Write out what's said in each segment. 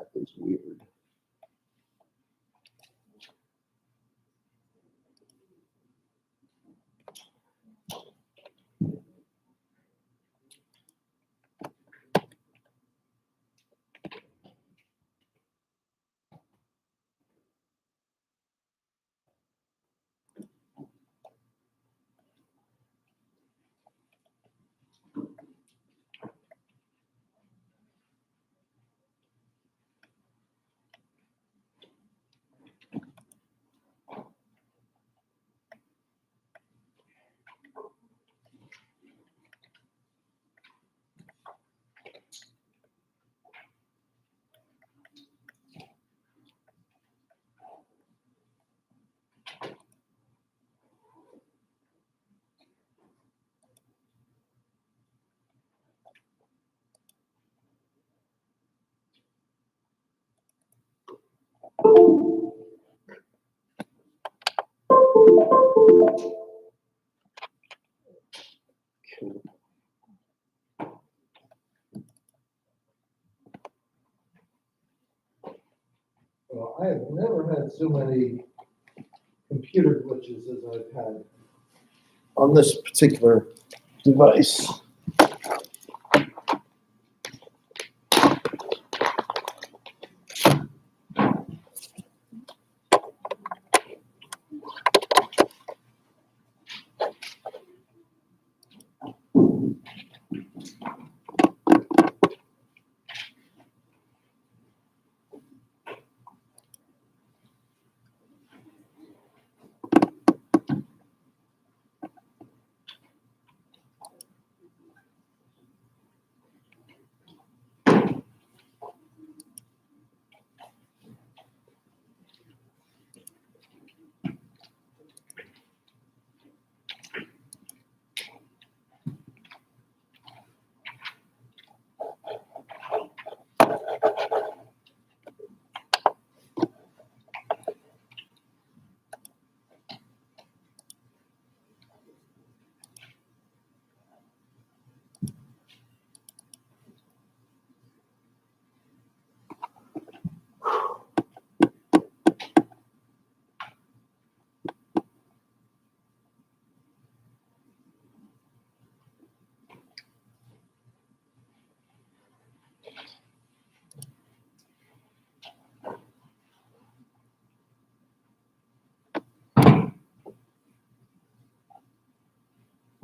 format is weird. Well, I have never had so many computer glitches as I've had on this particular device.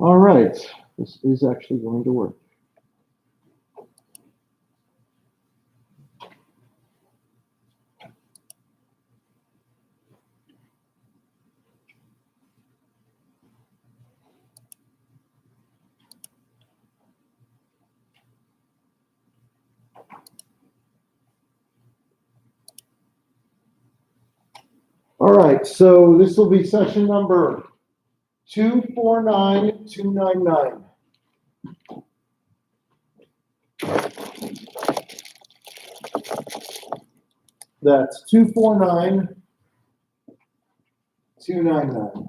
All right, this is actually going to work. All right, so this will be session number 249299. That's 249299.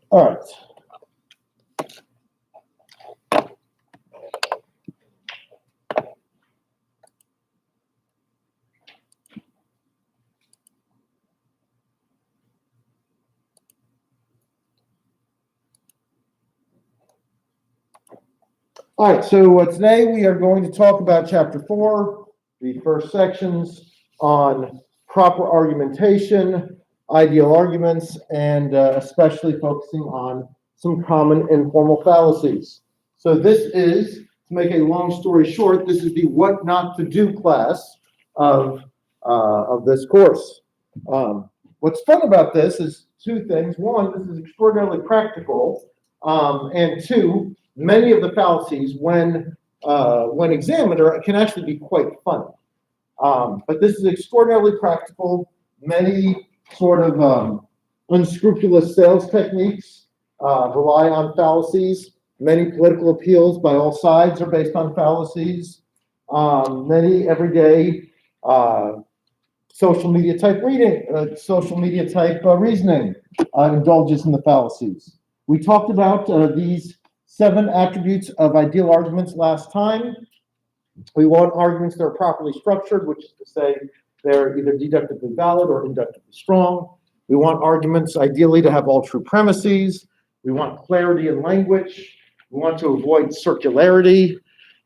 All right. All right, so today we are going to talk about chapter 4, the first sections on proper argumentation, ideal arguments, and especially focusing on some common informal fallacies. So this is, to make a long story short, this is the what not to do class of this course. What's fun about this is two things. One, this is extraordinarily practical, and two, many of the fallacies, when examined, can actually be quite fun. But this is extraordinarily practical. Many sort of unscrupulous sales techniques rely on fallacies. Many political appeals by all sides are based on fallacies. Many everyday social media type reasoning indulges in the fallacies. We talked about these 7 attributes of ideal arguments last time. We want arguments that are properly structured, which is to say they're either deductively valid or inductively strong. We want arguments ideally to have all true premises. We want clarity in language. We want to avoid circularity.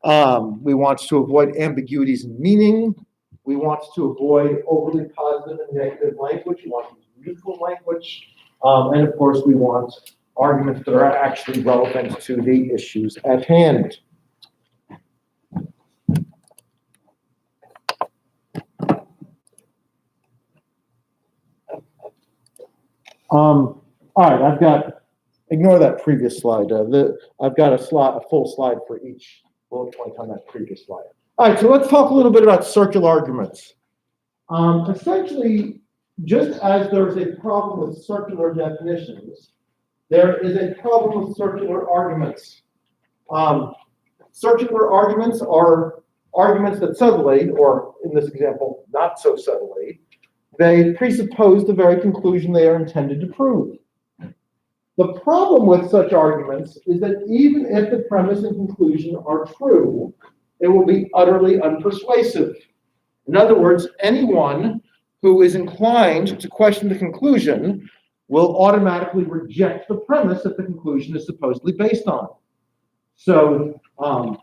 We want to avoid ambiguities in meaning. We want to avoid overly positive and negative language. We want to use neutral language. And of course, we want arguments that are actually relevant to the issues at hand. All right, ignore that previous slide. I've got a full slide for each bullet point on that previous slide. All right, so let's talk a little bit about circular arguments. Essentially, just as there's a problem with circular definitions, there is a problem with circular arguments. Circular arguments are arguments that subtly, or in this example, not so subtly, they presuppose the very conclusion they are intended to prove. The problem with such arguments is that even if the premise and conclusion are true, it will be utterly unpersuasive. In other words, anyone who is inclined to question the conclusion will automatically reject the premise that the conclusion is supposedly based on. So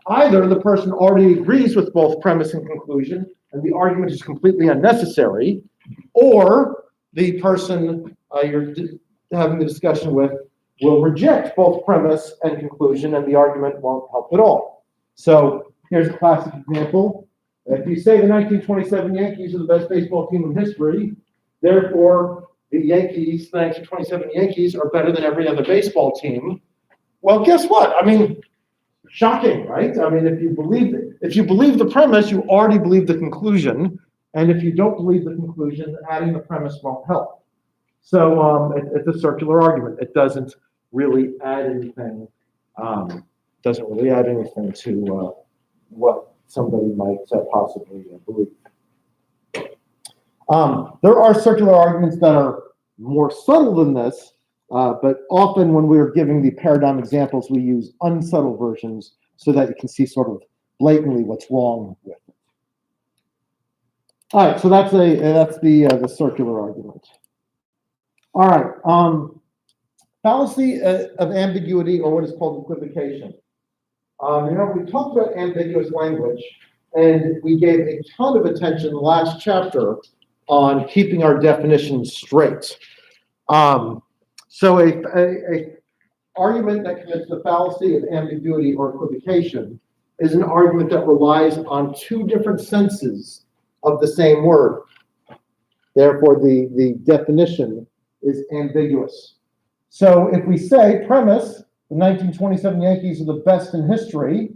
either the person already agrees with both premise and conclusion, and the argument is completely unnecessary, or the person you're having the discussion with will reject both premise and conclusion, and the argument won't help at all. So here's a classic example. If you say the 1927 Yankees are the best baseball team in history, therefore the Yankees, the 1927 Yankees, are better than every other baseball team. Well, guess what? I mean, shocking, right? I mean, if you believe the premise, you already believe the conclusion, and if you don't believe the conclusion, adding the premise won't help. So it's a circular argument. It doesn't really add anything. To what somebody might possibly believe. There are circular arguments that are more subtle than this, but often when we're giving the paradigm examples, we use unsubtle versions so that you can see sort of blatantly what's wrong with it. All right, so that's the circular argument. All right, fallacy of ambiguity, or what is called equivocation. We talked about ambiguous language, and we gave a ton of attention last chapter on keeping our definitions straight. So a argument that commits the fallacy of ambiguity or equivocation is an argument that relies on 2 different senses of the same word. Therefore, the definition is ambiguous. So if we say premise, the 1927 Yankees are the best in history,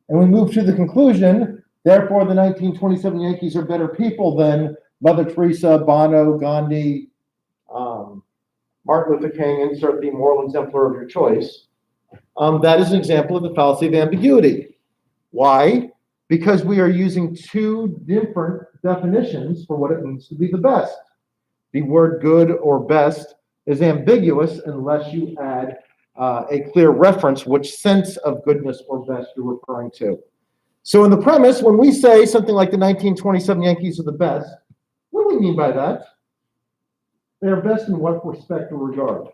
and we move to the conclusion, therefore the 1927 Yankees are better people than Mother Teresa, Bono, Gandhi, Martin Luther King, insert the moral exemplar of your choice. That is an example of the fallacy of ambiguity. Why? Because we are using 2 different definitions for what it means to be the best. The word good or best is ambiguous unless you add a clear reference which sense of goodness or best you're referring to. So in the premise, when we say something like the 1927 Yankees are the best, what do we mean by that? They are best in what respect or regard?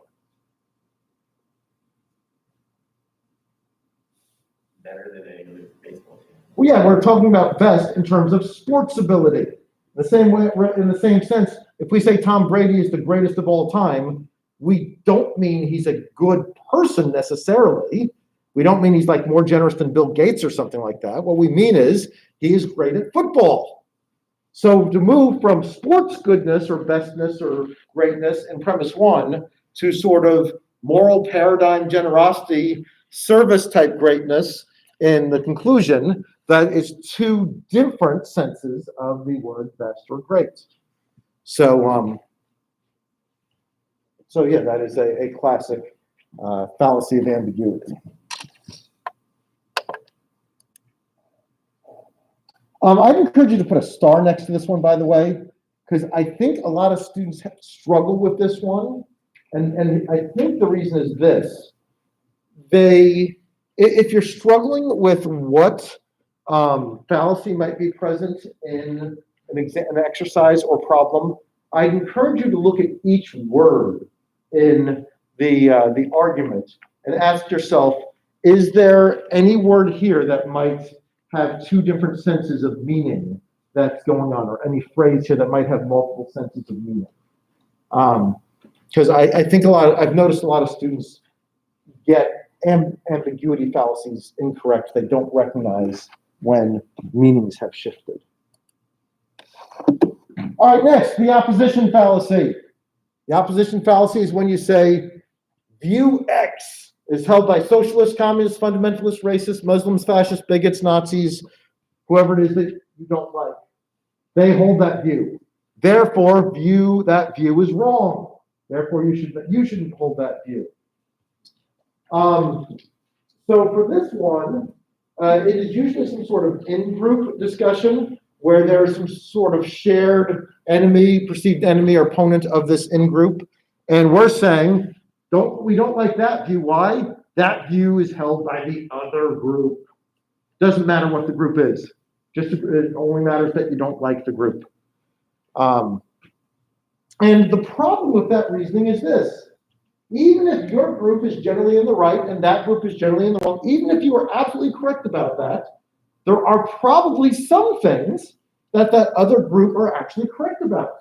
Better than any other baseball team. Well, yeah, we're talking about best in terms of sports ability. The same way, in the same sense, if we say Tom Brady is the greatest of all time, we don't mean he's a good person necessarily. We don't mean he's like more generous than Bill Gates or something like that. What we mean is he is great at football. So to move from sports goodness or bestness or greatness in premise 1 to sort of moral paradigm generosity, service type greatness in the conclusion, that is 2 different senses of the word best or great. So yeah, that is a classic fallacy of ambiguity. I'd encourage you to put a star next to this one, by the way, because I think a lot of students struggle with this one. And I think the reason is this. If you're struggling with what fallacy might be present in an exercise or problem, I'd encourage you to look at each word in the argument and ask yourself, is there any word here that might have two different senses of meaning that's going on, or any phrase here that might have multiple senses of meaning? Because I think I've noticed a lot of students get ambiguity fallacies incorrect. They don't recognize when meanings have shifted. All right, next, the opposition fallacy. The opposition fallacy is when you say, view X is held by socialists, communists, fundamentalists, racists, Muslims, fascists, bigots, Nazis, whoever it is that you don't like. They hold that view. Therefore, that view is wrong. Therefore, you shouldn't hold that view. So for this one, it is usually some sort of in-group discussion where there's some sort of shared enemy, perceived enemy or opponent of this in-group. And we're saying, we don't like that view. Why? That view is held by the other group. Doesn't matter what the group is. It only matters that you don't like the group. And the problem with that reasoning is this. Even if your group is generally in the right and that group is generally in the wrong, even if you are absolutely correct about that, there are probably some things that other group are actually correct about,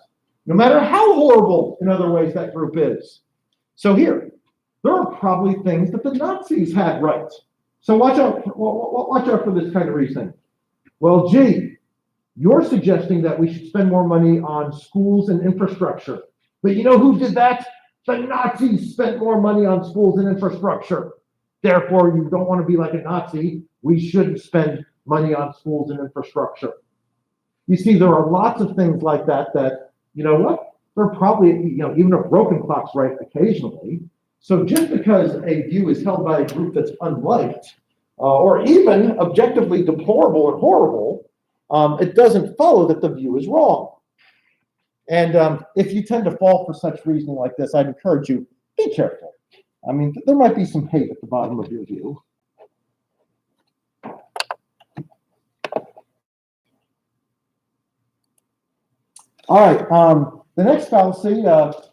no matter how horrible in other ways that group is. So here, there are probably things that the Nazis had right. So watch out for this kind of reasoning. Well, gee, you're suggesting that we should spend more money on schools and infrastructure. But you know who did that? The Nazis spent more money on schools and infrastructure. Therefore, you don't want to be like a Nazi. We shouldn't spend money on schools and infrastructure. You see, there are lots of things like that, you know what? They're probably, even a broken clock's right occasionally. So just because a view is held by a group that's unliked, or even objectively deplorable and horrible, it doesn't follow that the view is wrong. And if you tend to fall for such reasoning like this, I'd encourage you, be careful. I mean, there might be some hate at the bottom of your view. All right, the next fallacy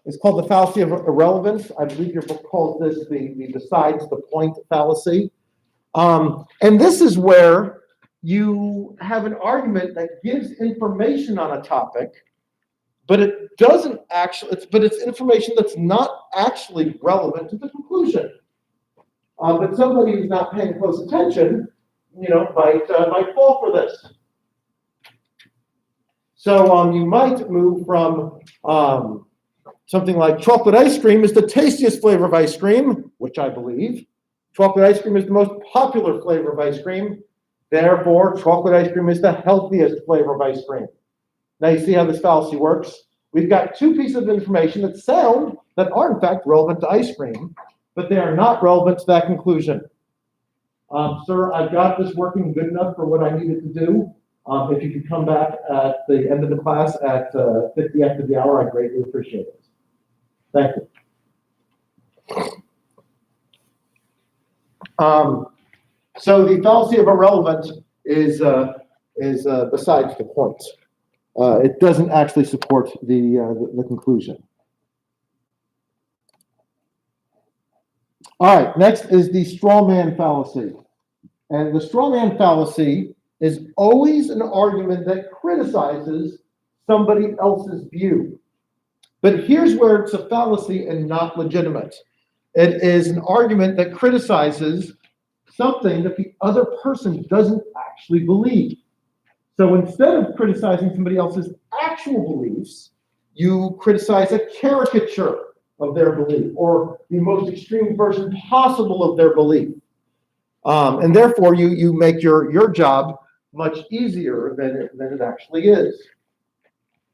is called the fallacy of irrelevance. I believe your book calls this the besides the point fallacy. And this is where you have an argument that gives information on a topic, but it's information that's not actually relevant to the conclusion. But somebody who's not paying close attention, might fall for this. So you might move from something like chocolate ice cream is the tastiest flavor of ice cream, which I believe. Chocolate ice cream is the most popular flavor of ice cream. Therefore, chocolate ice cream is the healthiest flavor of ice cream. Now you see how this fallacy works? We've got two pieces of information that are in fact relevant to ice cream, but they are not relevant to that conclusion. Sir, I've got this working good enough for what I needed to do. If you could come back at the end of the class at 50 after the hour, I greatly appreciate it. Thank you. So the fallacy of irrelevance is besides the point. It doesn't actually support the conclusion. All right, next is the straw man fallacy. And the straw man fallacy is always an argument that criticizes somebody else's view. But here's where it's a fallacy and not legitimate. It is an argument that criticizes something that the other person doesn't actually believe. So instead of criticizing somebody else's actual beliefs, you criticize a caricature of their belief or the most extreme version possible of their belief. And therefore, you make your job much easier than it actually is.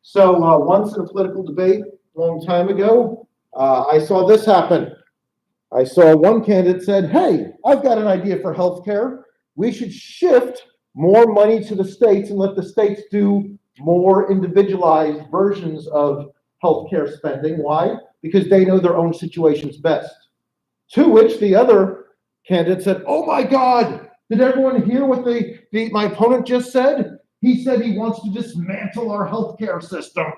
So once in a political debate a long time ago, I saw this happen. I saw one candidate said, hey, I've got an idea for healthcare. We should shift more money to the states and let the states do more individualized versions of healthcare spending. Why? Because they know their own situations best. To which the other candidate said, "Oh my God, did everyone hear what my opponent just said? He said he wants to dismantle our healthcare system."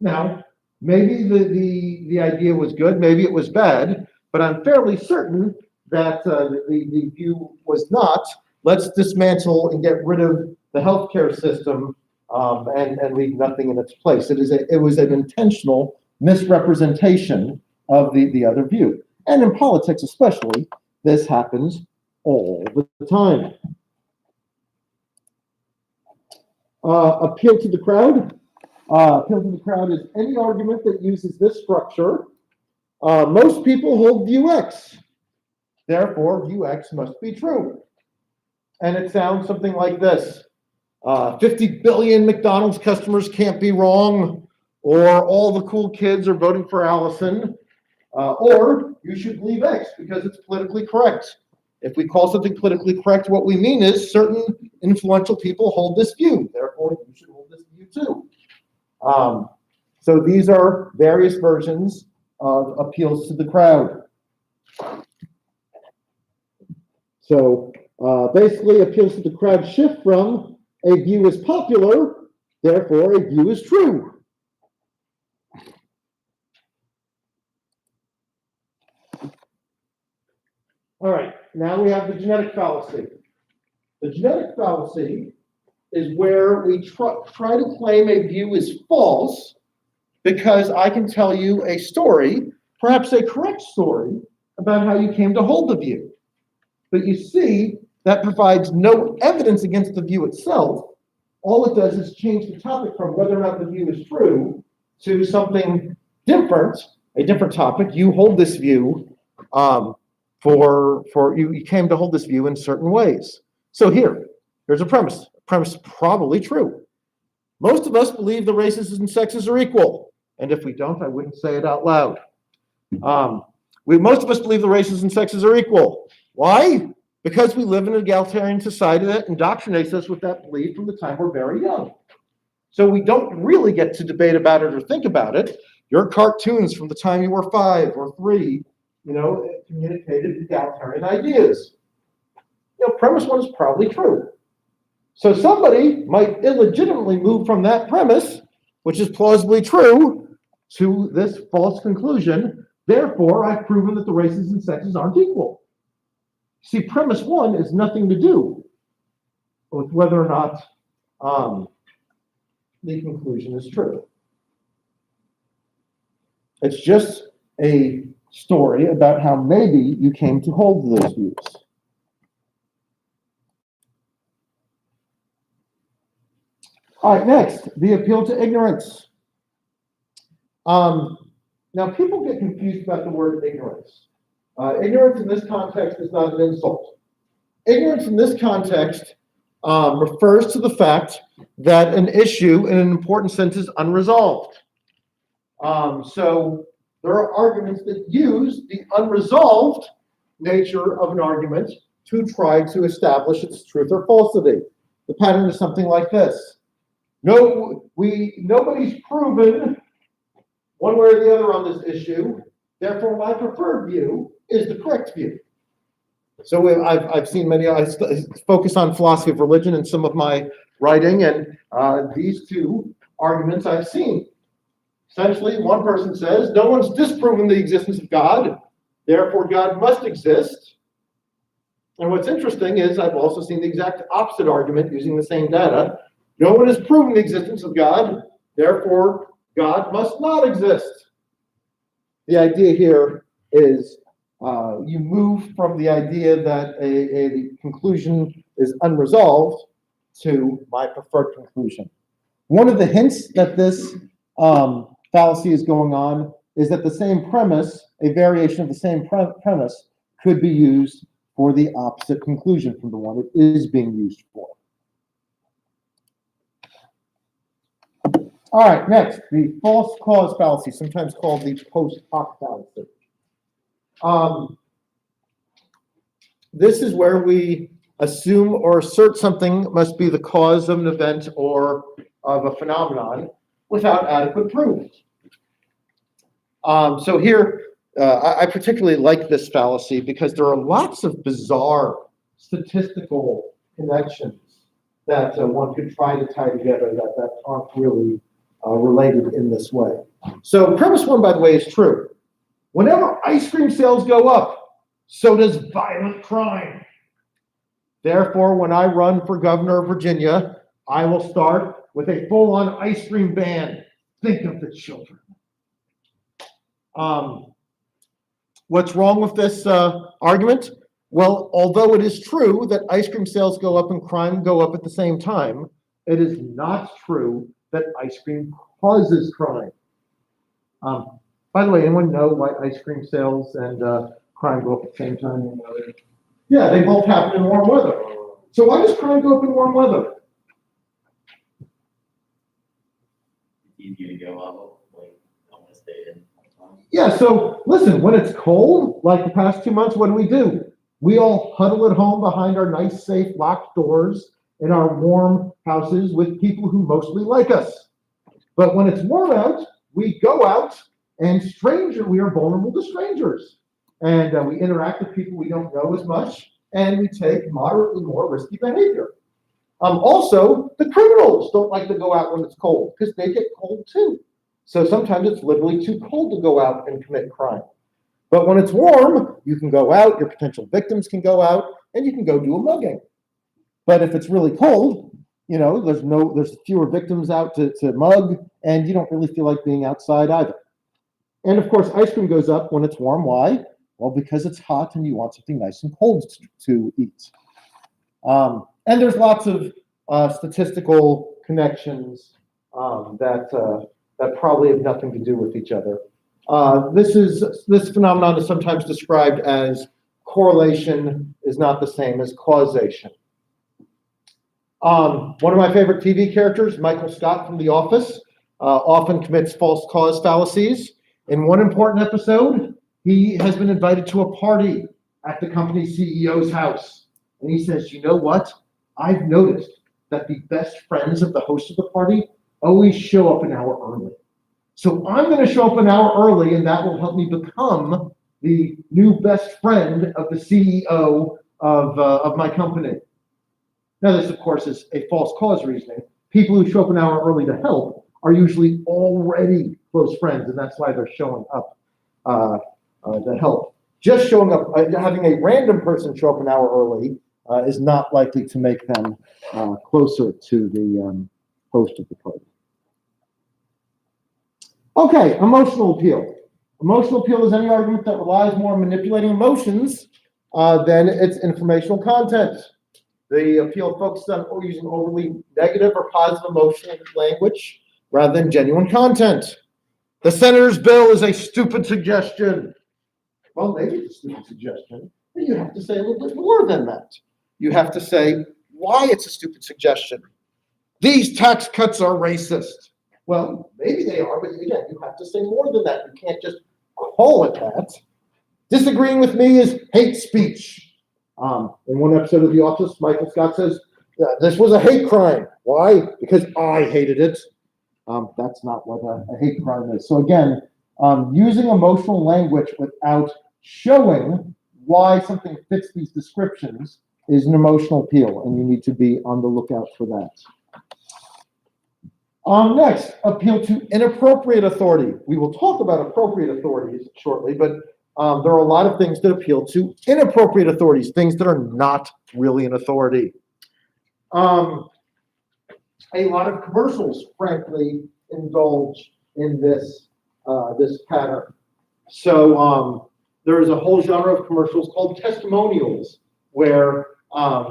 Now, maybe the idea was good, maybe it was bad, but I'm fairly certain that the view was not, let's dismantle and get rid of the healthcare system and leave nothing in its place. It was an intentional misrepresentation of the other view. And in politics especially, this happens all the time. Appeal to the crowd. Appeal to the crowd is any argument that uses this structure. Most people hold view X. Therefore, view X must be true. And it sounds something like this. 50 billion McDonald's customers can't be wrong, or all the cool kids are voting for Allison, or you should believe X because it's politically correct. If we call something politically correct, what we mean is certain influential people hold this view. Therefore, you should hold this view too. So these are various versions of appeals to the crowd. So basically, appeals to the crowd shift from a view is popular, therefore a view is true. All right, now we have the genetic fallacy. The genetic fallacy is where we try to claim a view is false because I can tell you a story, perhaps a correct story, about how you came to hold the view. But you see, that provides no evidence against the view itself. All it does is change the topic from whether or not the view is true to something different, a different topic. You hold this view you came to hold this view in certain ways. So here's a premise. Premise probably true. Most of us believe the races and sexes are equal. And if we don't, I wouldn't say it out loud. Most of us believe the races and sexes are equal. Why? Because we live in an egalitarian society that indoctrinates us with that belief from the time we're very young. So we don't really get to debate about it or think about it. Your cartoons from the time you were 5 or 3, communicated egalitarian ideas. Premise 1 is probably true. So somebody might illegitimately move from that premise, which is plausibly true, to this false conclusion. Therefore, I've proven that the races and sexes aren't equal. See, premise 1 is nothing to do with whether or not the conclusion is true. It's just a story about how maybe you came to hold those views. All right, next, the appeal to ignorance. Now, people get confused about the word ignorance. Ignorance in this context is not an insult. Ignorance in this context refers to the fact that an issue in an important sense is unresolved. So there are arguments that use the unresolved nature of an argument to try to establish its truth or falsity. The pattern is something like this. Nobody's proven one way or the other on this issue. Therefore, my preferred view is the correct view. So I've seen I focus on philosophy of religion in some of my writing, and these two arguments I've seen. Essentially, one person says, no one's disproven the existence of God, therefore God must exist. And what's interesting is I've also seen the exact opposite argument using the same data. No one has proven the existence of God, therefore God must not exist. The idea here is you move from the idea that a conclusion is unresolved to my preferred conclusion. One of the hints that this fallacy is going on is that the same premise, a variation of the same premise, could be used for the opposite conclusion from the one it is being used for. All right, next, the false cause fallacy, sometimes called the post hoc fallacy. This is where we assume or assert something must be the cause of an event or of a phenomenon without adequate proof. So here, I particularly like this fallacy because there are lots of bizarre statistical connections that one could try to tie together that aren't really related in this way. So premise one, by the way, is true. Whenever ice cream sales go up, so does violent crime. Therefore, when I run for governor of Virginia, I will start with a full-on ice cream ban. Think of the children. What's wrong with this argument? Well, although it is true that ice cream sales go up and crime go up at the same time, it is not true that ice cream causes crime. By the way, anyone know why ice cream sales and crime go up at the same time? Yeah, they both happen in warm weather. So why does crime go up in warm weather? It's easier to go out, like, I want to stay in. Yeah, so listen, when it's cold, like the past 2 months, what do? We all huddle at home behind our nice, safe, locked doors in our warm houses with people who mostly like us. But when it's warm out, we go out and we are vulnerable to strangers. And we interact with people we don't know as much, and we take moderately more risky behavior. Also, the criminals don't like to go out when it's cold because they get cold too. So sometimes it's literally too cold to go out and commit crime. But when it's warm, you can go out, your potential victims can go out, and you can go do a mugging. But if it's really cold, there's fewer victims out to mug, and you don't really feel like being outside either. And of course, ice cream goes up when it's warm. Why? Well, because it's hot and you want something nice and cold to eat. And there's lots of statistical connections that probably have nothing to do with each other. This phenomenon is sometimes described as correlation is not the same as causation. One of my favorite TV characters, Michael Scott from The Office, often commits false cause fallacies. In one important episode, he has been invited to a party at the company CEO's house. And he says, you know what? I've noticed that the best friends of the host of the party always show up an hour early. So I'm going to show up an hour early, and that will help me become the new best friend of the CEO of my company. Now, this, of course, is a false cause reasoning. People who show up an hour early to help are usually already close friends, and that's why they're showing up to help. Just showing up, having a random person show up an hour early is not likely to make them closer to the host of the party. Okay, emotional appeal. Emotional appeal is any argument that relies more on manipulating emotions than its informational content. The appeal focuses on using overly negative or positive emotional language rather than genuine content. The senator's bill is a stupid suggestion. Well, maybe it's a stupid suggestion, but you have to say a little bit more than that. You have to say why it's a stupid suggestion. These tax cuts are racist. Well, maybe they are, but again, you have to say more than that. You can't just call it that. Disagreeing with me is hate speech. In one episode of The Office, Michael Scott says, this was a hate crime. Why? Because I hated it. That's not what a hate crime is. So again, using emotional language without showing why something fits these descriptions is an emotional appeal, and you need to be on the lookout for that. Next, appeal to inappropriate authority. We will talk about appropriate authorities shortly, but there are a lot of things that appeal to inappropriate authorities, things that are not really an authority. A lot of commercials, frankly, indulge in this pattern. So there is a whole genre of commercials called testimonials, where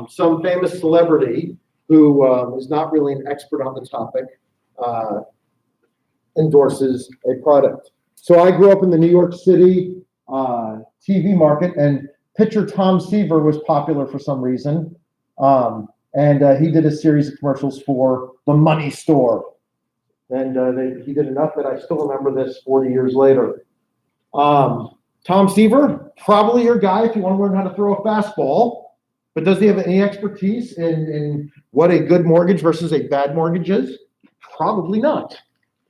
some famous celebrity who is not really an expert on the topic endorses a product. So I grew up in the New York City TV market, and pitcher Tom Seaver was popular for some reason. And he did a series of commercials for the Money Store. And he did enough that I still remember this 40 years later. Tom Seaver, probably your guy if you want to learn how to throw a fastball. But does he have any expertise in what a good mortgage versus a bad mortgage is? Probably not.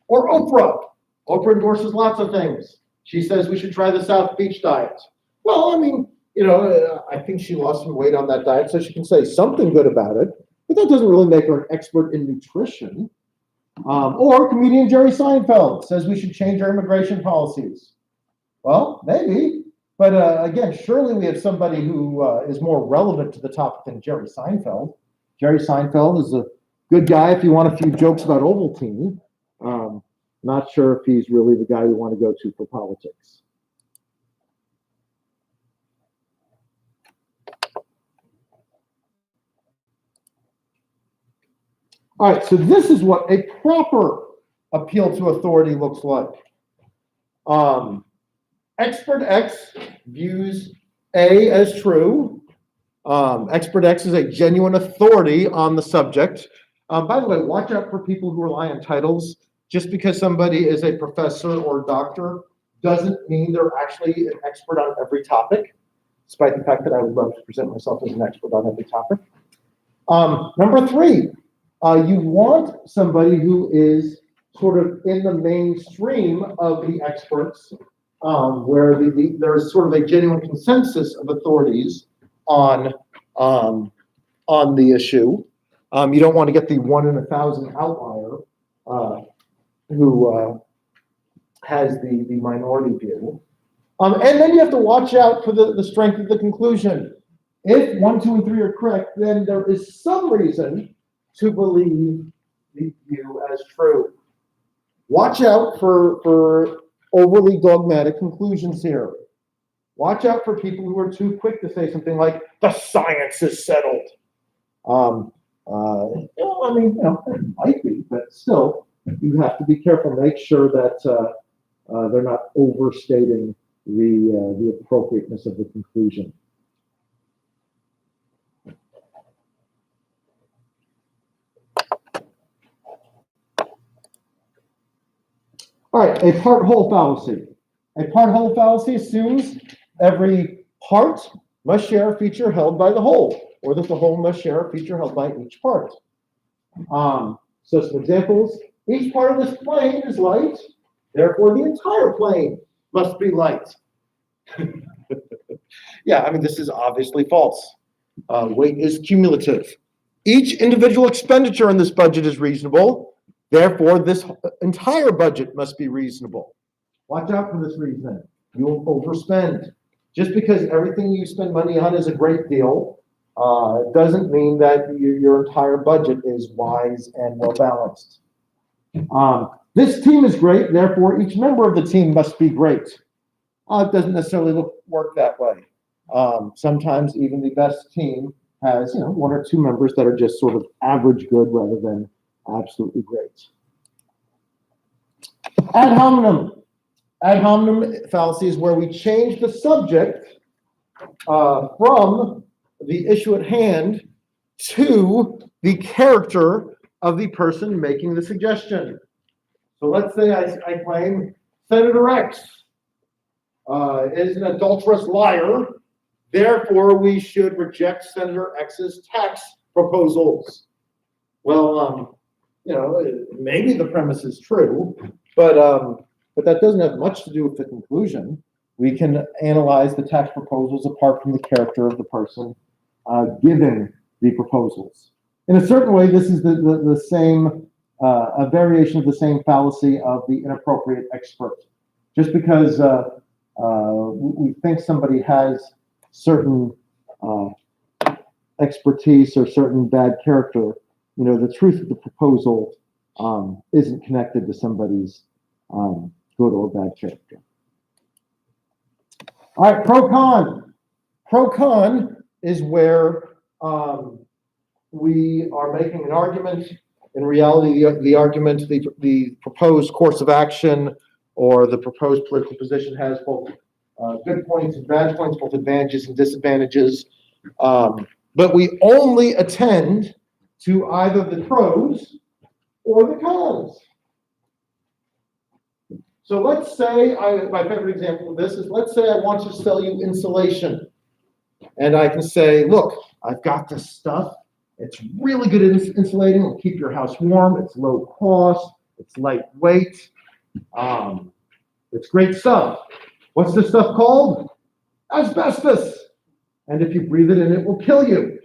Or Oprah. Oprah endorses lots of things. She says we should try the South Beach diet. Well, I mean, I think she lost some weight on that diet, so she can say something good about it, but that doesn't really make her an expert in nutrition. Or comedian Jerry Seinfeld says we should change our immigration policies. Well, maybe, but again, surely we have somebody who is more relevant to the topic than Jerry Seinfeld. Jerry Seinfeld is a good guy if you want a few jokes about Ovaltine. Not sure if he's really the guy you want to go to for politics. All right, so this is what a proper appeal to authority looks like. Expert X views A as true. Expert X is a genuine authority on the subject. By the way, watch out for people who rely on titles. Just because somebody is a professor or doctor doesn't mean they're actually an expert on every topic, despite the fact that I would love to present myself as an expert on every topic. Number 3, you want somebody who is sort of in the mainstream of the experts, where there's sort of a genuine consensus of authorities on the issue. You don't want to get the 1 in 1,000 outlier who has the minority view. And then you have to watch out for the strength of the conclusion. If 1, 2, and 3 are correct, then there is some reason to believe the view as true. Watch out for overly dogmatic conclusions here. Watch out for people who are too quick to say something like, the science is settled. It might be, but still, you have to be careful. Make sure that they're not overstating the appropriateness of the conclusion. All right, a part-whole fallacy. A part-whole fallacy assumes every part must share a feature held by the whole, or that the whole must share a feature held by each part. So some examples. Each part of this plane is light, therefore the entire plane must be light. Yeah, I mean, this is obviously false. Weight is cumulative. Each individual expenditure in this budget is reasonable, therefore this entire budget must be reasonable. Watch out for this reasoning. You'll overspend. Just because everything you spend money on is a great deal, doesn't mean that your entire budget is wise and well balanced. This team is great, therefore each member of the team must be great. It doesn't necessarily work that way. Sometimes even the best team has 1 or 2 members that are just sort of average good rather than absolutely great. Ad hominem. Ad hominem fallacy is where we change the subject from the issue at hand to the character of the person making the suggestion. So let's say I claim Senator X is an adulterous liar, therefore we should reject Senator X's tax proposals. Well, maybe the premise is true, but that doesn't have much to do with the conclusion. We can analyze the tax proposals apart from the character of the person giving the proposals. In a certain way, this is the same, a variation of the same fallacy of the inappropriate expert. Just because we think somebody has certain expertise or certain bad character, the truth of the proposal isn't connected to somebody's good or bad character. All right, pro-con. Pro-con is where we are making an argument. In reality, the argument, the proposed course of action or the proposed political position has both good points and bad points, both advantages and disadvantages. But we only attend to either the pros or the cons. So let's say, my favorite example of this is, let's say I want to sell you insulation. And I can say, look, I've got this stuff. It's really good at insulating. It'll keep your house warm. It's low cost. It's lightweight. It's great stuff. What's this stuff called? Asbestos. And if you breathe it in, it will kill you.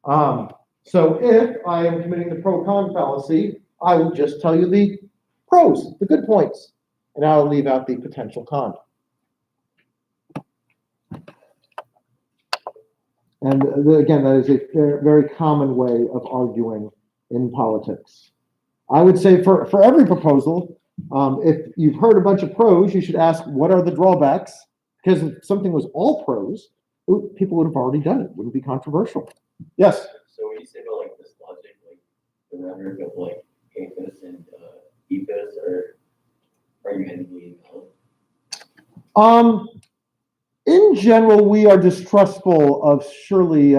So if I am committing the pro-con fallacy, I will just tell you the pros, the good points, and I'll leave out the potential con. And again, that is a very common way of arguing in politics. I would say for every proposal, if you've heard a bunch of pros, you should ask, what are the drawbacks? Because if something was all pros, people would have already done it. It wouldn't be controversial. Yes? So when you say about like this logic, like the rhetoric of like APHIS and EPHIS, or are you handling it? In general, we are distrustful of surely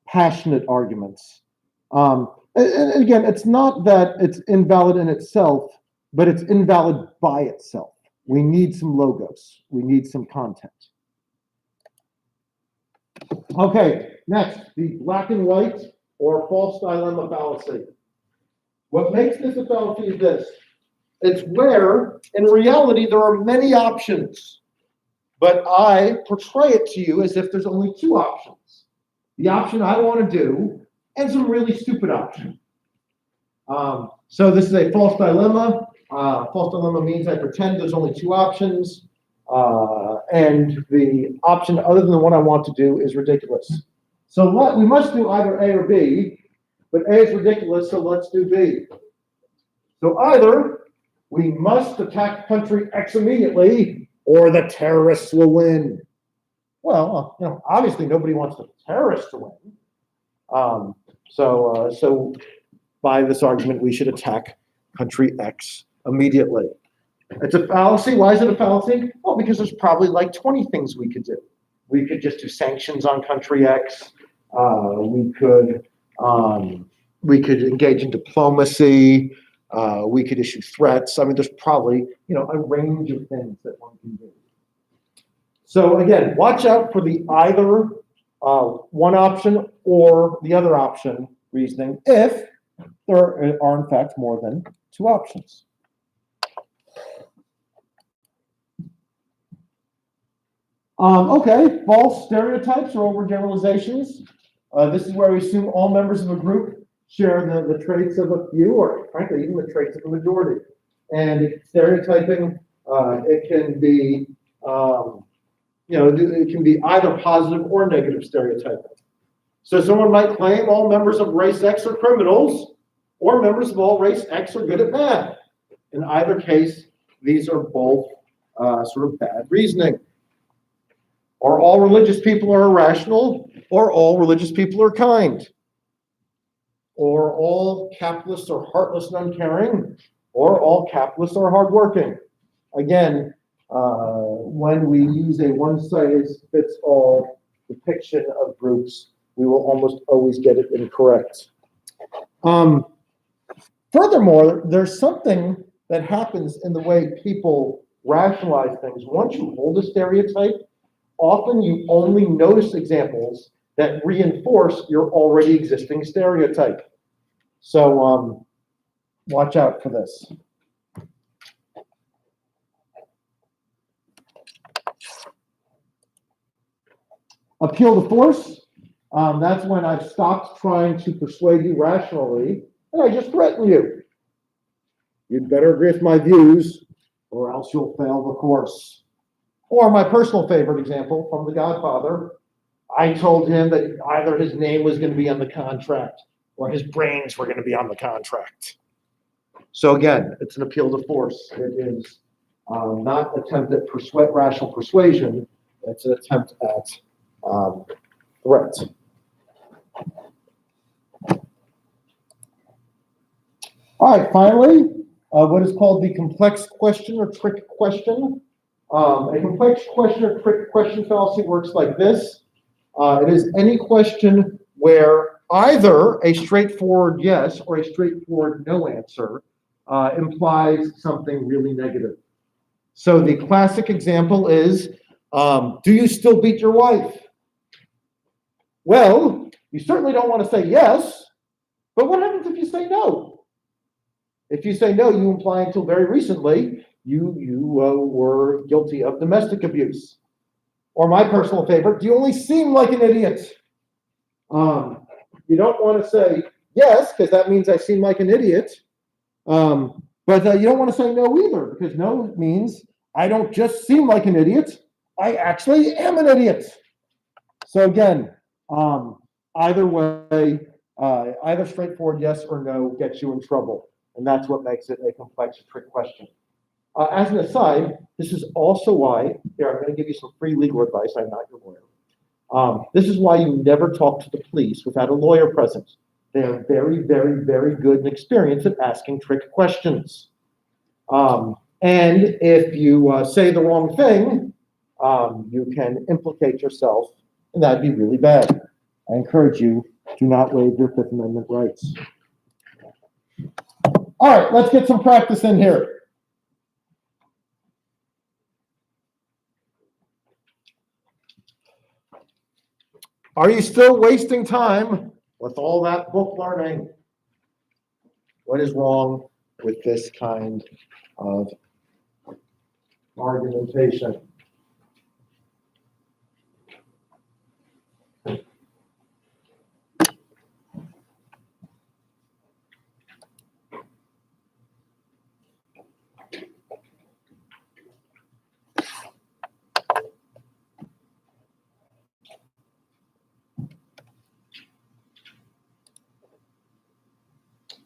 passionate arguments. And again, it's not that it's invalid in itself, but it's invalid by itself. We need some logos. We need some content. Okay, next, the black and white or false dilemma fallacy. What makes this a fallacy is this. It's where, in reality, there are many options, but I portray it to you as if there's only two options. The option I want to do and some really stupid option. So this is a false dilemma. False dilemma means I pretend there's only two options, and the option other than the one I want to do is ridiculous. So we must do either A or B, but A is ridiculous, so let's do B. So either we must attack country X immediately, or the terrorists will win. Well, obviously nobody wants the terrorists to win. So by this argument, we should attack country X immediately. It's a fallacy. Why is it a fallacy? Well, because there's probably like 20 things we could do. We could just do sanctions on country X. We could engage in diplomacy. We could issue threats. I mean, there's probably, a range of things that one can do. So again, watch out for the either one option or the other option reasoning if there are in fact more than two options. Okay, false stereotypes or overgeneralizations. This is where we assume all members of a group share the traits of a few, or frankly, even the traits of the majority. And stereotyping, it can be, it can be either positive or negative stereotyping. So someone might claim all members of race X are criminals, or members of all race X are good at math. In either case, these are both sort of bad reasoning. Or all religious people are irrational, or all religious people are kind. Or all capitalists are heartless and uncaring, or all capitalists are hardworking. Again, when we use a one-size-fits-all depiction of groups, we will almost always get it incorrect. Furthermore, there's something that happens in the way people rationalize things. Once you hold a stereotype, often you only notice examples that reinforce your already existing stereotype. So watch out for this. Appeal to force. That's when I've stopped trying to persuade you rationally, and I just threaten you. You'd better agree with my views, or else you'll fail the course. Or my personal favorite example from The Godfather, I told him that either his name was going to be on the contract or his brains were going to be on the contract. So again, it's an appeal to force. It is not an attempt at rational persuasion. It's an attempt at threat. All right, finally, what is called the complex question or trick question. A complex question or trick question fallacy works like this. It is any question where either a straightforward yes or a straightforward no answer implies something really negative. So the classic example is, do you still beat your wife? Well, you certainly don't want to say yes, but what happens if you say no? If you say no, you imply until very recently you were guilty of domestic abuse. Or my personal favorite, you only seem like an idiot. You don't want to say yes, because that means I seem like an idiot. But you don't want to say no either, because no means I don't just seem like an idiot, I actually am an idiot. So again, either way, either straightforward yes or no gets you in trouble. And that's what makes it a complex trick question. As an aside, this is also why, here, I'm going to give you some free legal advice. I'm not your lawyer. This is why you never talk to the police without a lawyer present. They are very, very, very good and experienced at asking trick questions. And if you say the wrong thing, you can implicate yourself, and that'd be really bad. I encourage you, do not waive your Fifth Amendment rights. All right, let's get some practice in here. Are you still wasting time with all that book learning? What is wrong with this kind of argumentation?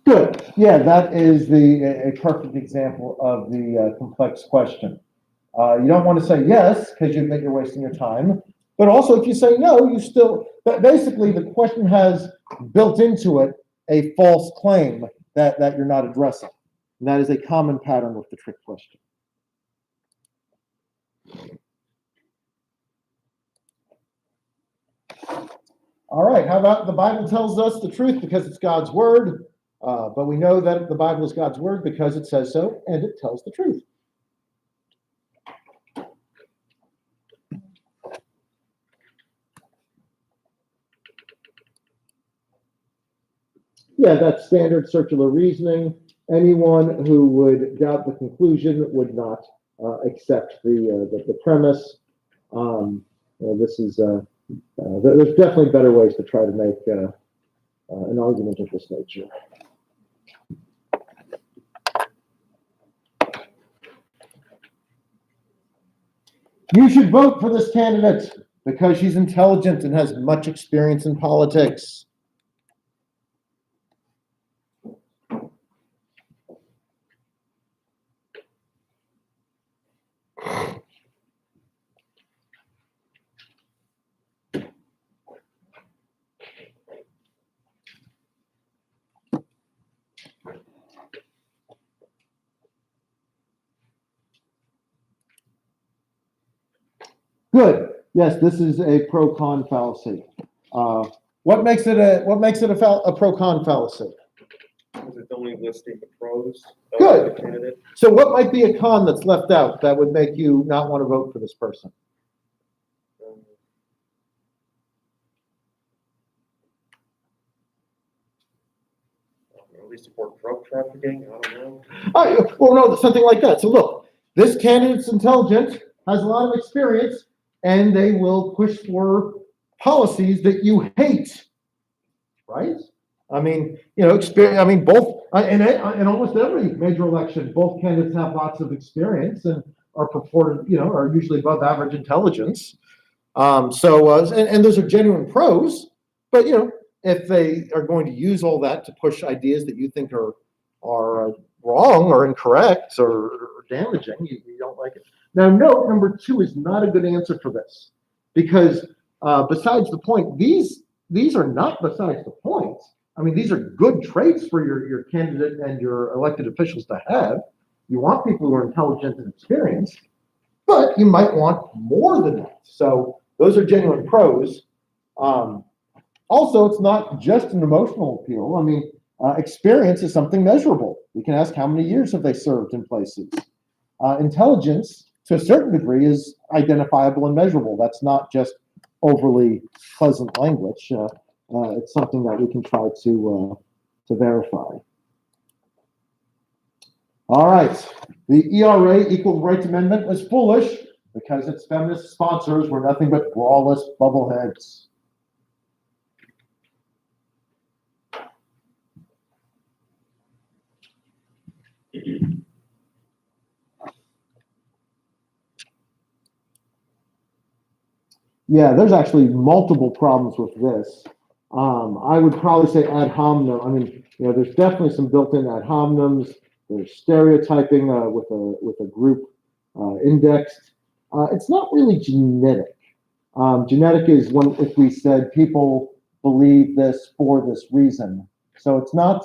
Good. Yeah, that is a perfect example of the complex question. You don't want to say yes because you think you're wasting your time. But also, if you say no, you still, but basically the question has built into it a false claim that you're not addressing. And that is a common pattern with the trick question. All right, how about the Bible tells us the truth because it's God's word, but we know that the Bible is God's word because it says so and it tells the truth. Yeah, that's standard circular reasoning. Anyone who would doubt the conclusion would not accept the premise. This is there's definitely better ways to try to make an argument of this nature. You should vote for this candidate because she's intelligent and has much experience in politics. Good. Yes, this is a pro-con fallacy. What makes it a pro-con fallacy? Is it only listing the pros of Good. the candidate? So what might be a con that's left out that would make you not want to vote for this person? At least support drug trafficking, I don't know. Well, no, something like that. So look, this candidate's intelligent, has a lot of experience, and they will push for policies that you hate, right? I mean, experience. I mean, both in almost every major election, both candidates have lots of experience and are purported, are usually above average intelligence. And those are genuine pros, but if they are going to use all that to push ideas that you think are wrong or incorrect or damaging, you don't like it. Now, note number 2 is not a good answer for this because besides the point, these are not besides the point. I mean, these are good traits for your candidate and your elected officials to have. You want people who are intelligent and experienced, but you might want more than that. So those are genuine pros. Also, it's not just an emotional appeal. I mean, experience is something measurable. We can ask how many years have they served in places. Intelligence, to a certain degree, is identifiable and measurable. That's not just overly pleasant language. It's something that we can try to verify. All right. The ERA, Equal Rights Amendment, was foolish because its feminist sponsors were nothing but brawless bubbleheads. Yeah, there's actually multiple problems with this. I would probably say ad hominem. I mean, there's definitely some built-in ad hominems. There's stereotyping with a group indexed. It's not really genetic. Genetic is if we said people believe this for this reason. So it's not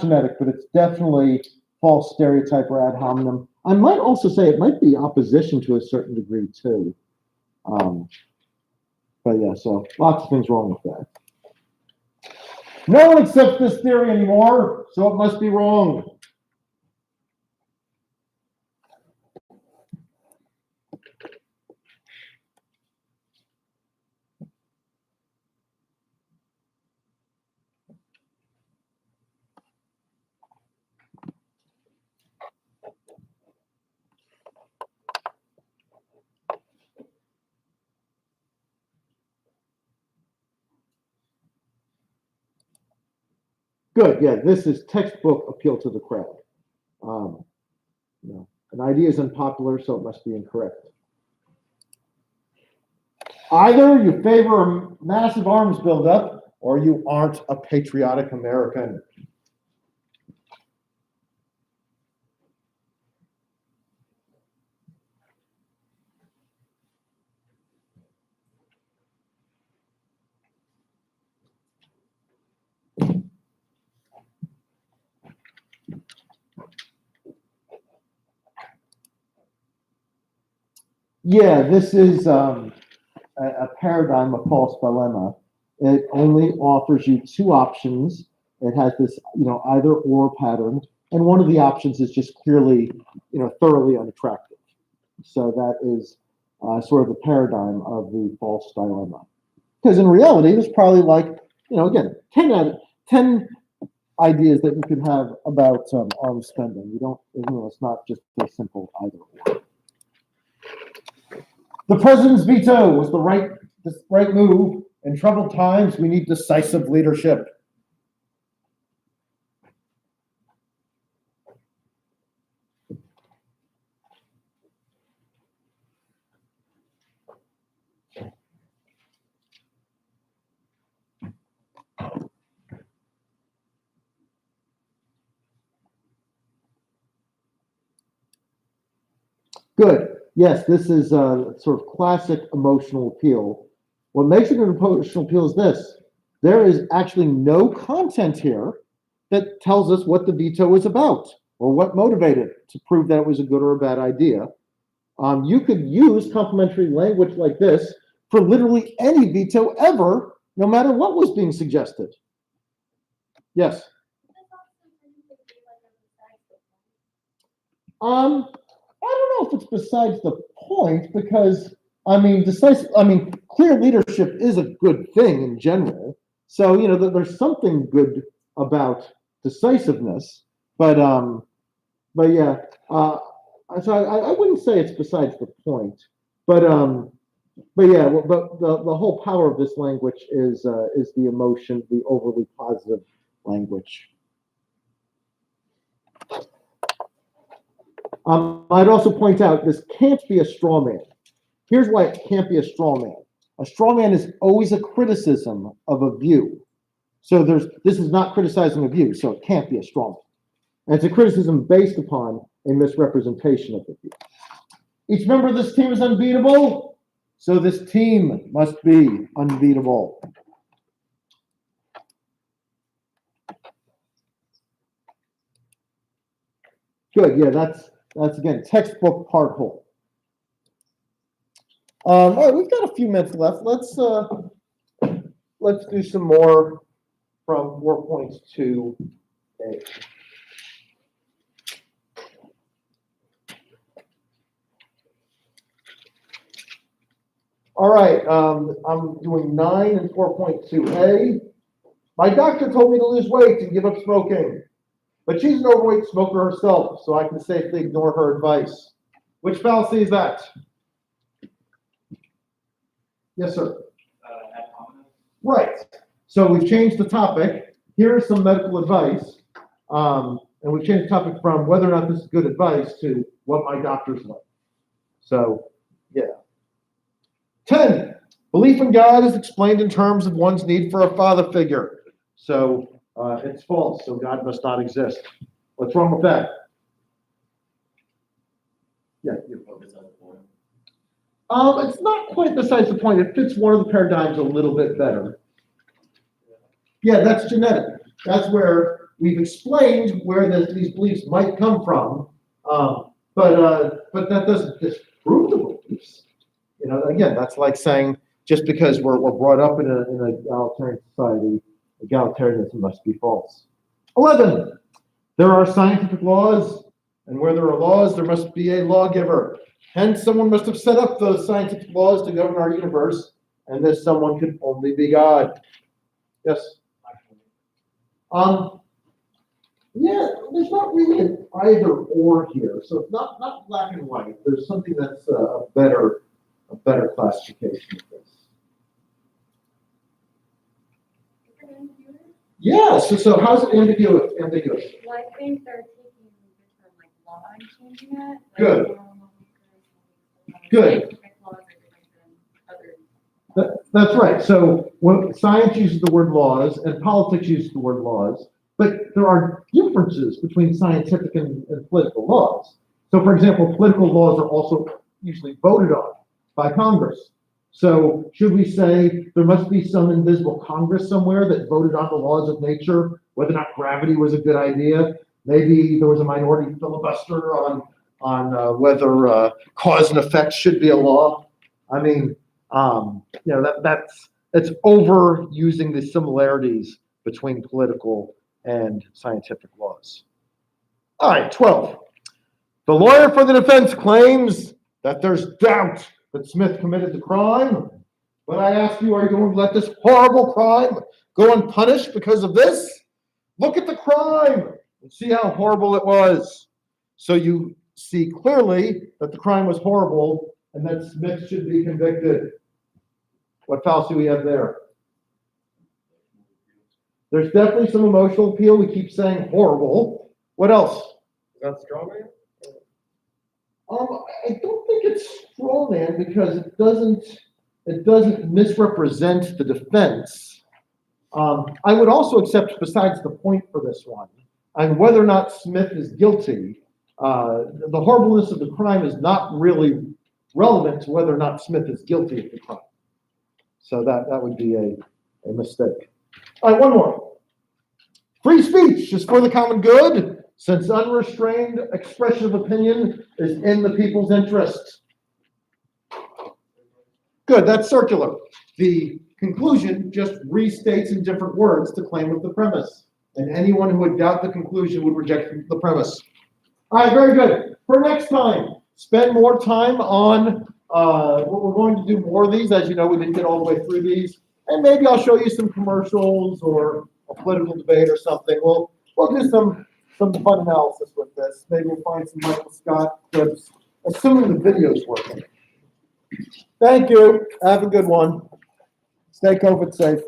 genetic, but it's definitely false stereotype or ad hominem. I might also say it might be opposition to a certain degree too. But yeah, so lots of things wrong with that. No one accepts this theory anymore, so it must be wrong. Good, yeah, this is textbook appeal to the crowd. An idea is unpopular, so it must be incorrect. Either you favor a massive arms buildup, or you aren't a patriotic American. Yeah, this is a paradigm of false dilemma. It only offers you two options. It has this, either or pattern, and one of the options is just clearly, thoroughly unattractive. So that is sort of the paradigm of the false dilemma. Because in reality, there's probably again, 10 ideas that you could have about arms spending. It's not just a simple either or. The president's veto was the right move. In troubled times, we need decisive leadership. Good. Yes, this is a sort of classic emotional appeal. What makes it an emotional appeal is this. There is actually no content here that tells us what the veto is about or what motivated it to prove that it was a good or a bad idea. You could use complementary language like this for literally any veto ever, no matter what was being suggested. Yes. I don't know if it's besides the point because clear leadership is a good thing in general. So there's something good about decisiveness, but yeah. So I wouldn't say it's besides the point, but yeah. But the whole power of this language is the emotion, the overly positive language. I'd also point out this can't be a straw man. Here's why it can't be a straw man. A straw man is always a criticism of a view. So this is not criticizing a view, so it can't be a straw man. And it's a criticism based upon a misrepresentation of the view. Each member of this team is unbeatable, so this team must be unbeatable. Good, yeah, that's again textbook part whole. All right, we've got a few minutes left. Let's do some more from 4.2a. All right, I'm doing 9 and 4.2a. My doctor told me to lose weight and give up smoking, but she's an overweight smoker herself, so I can safely ignore her advice. Which fallacy is that? Yes, sir. Right. So we've changed the topic. Here is some medical advice. And we've changed the topic from whether or not this is good advice to what my doctor's like. So, yeah. 10. Belief in God is explained in terms of one's need for a father figure. So it's false. So God must not exist. What's wrong with that? Yeah. You. It's not quite besides the point. It fits one of the paradigms a little bit better. Yeah, that's genetic. That's where we've explained where these beliefs might come from, but that doesn't disprove the beliefs. You know, again, that's like saying just because we're brought up in an egalitarian society, egalitarianism must be false. 11. There are scientific laws, and where there are laws, there must be a lawgiver. Hence, someone must have set up those scientific laws to govern our universe, and this someone could only be God. Yes? Yeah, there's not really an either or here, so it's not black and white. There's something that's a better classification of this. Yeah, so how's it ambiguous? Well, I think they're taking the like law and changing it. Good. Good. That's right. So when science uses the word laws and politics uses the word laws, but there are differences between scientific and political laws. So, for example, political laws are also usually voted on by Congress. So should we say there must be some invisible Congress somewhere that voted on the laws of nature, whether or not gravity was a good idea? Maybe there was a minority filibuster on whether cause and effect should be a law. I mean, that's overusing the similarities between political and scientific laws. All right, 12. The lawyer for the defense claims that there's doubt that Smith committed the crime. But I ask you, are you going to let this horrible crime go unpunished because of this? Look at the crime and see how horrible it was. So you see clearly that the crime was horrible and that Smith should be convicted. What fallacy we have there? There's definitely some emotional appeal. We keep saying horrible. What else? Is that straw man? I don't think it's straw man because it doesn't misrepresent the defense. I would also accept, besides the point for this one, and whether or not Smith is guilty, the horribleness of the crime is not really relevant to whether or not Smith is guilty of the crime. So that would be a mistake. All right, one more. Free speech is for the common good, since unrestrained expression of opinion is in the people's interest. Good, that's circular. The conclusion just restates in different words the claim of the premise. And anyone who would doubt the conclusion would reject the premise. All right, very good. For next time, spend more time on, we're going to do more of these. As you know, we didn't get all the way through these. And maybe I'll show you some commercials or a political debate or something. We'll do some fun analysis with this. Maybe we'll find some Michael Scott clips, assuming the video's working. Thank you. Have a good one. Stay COVID safe.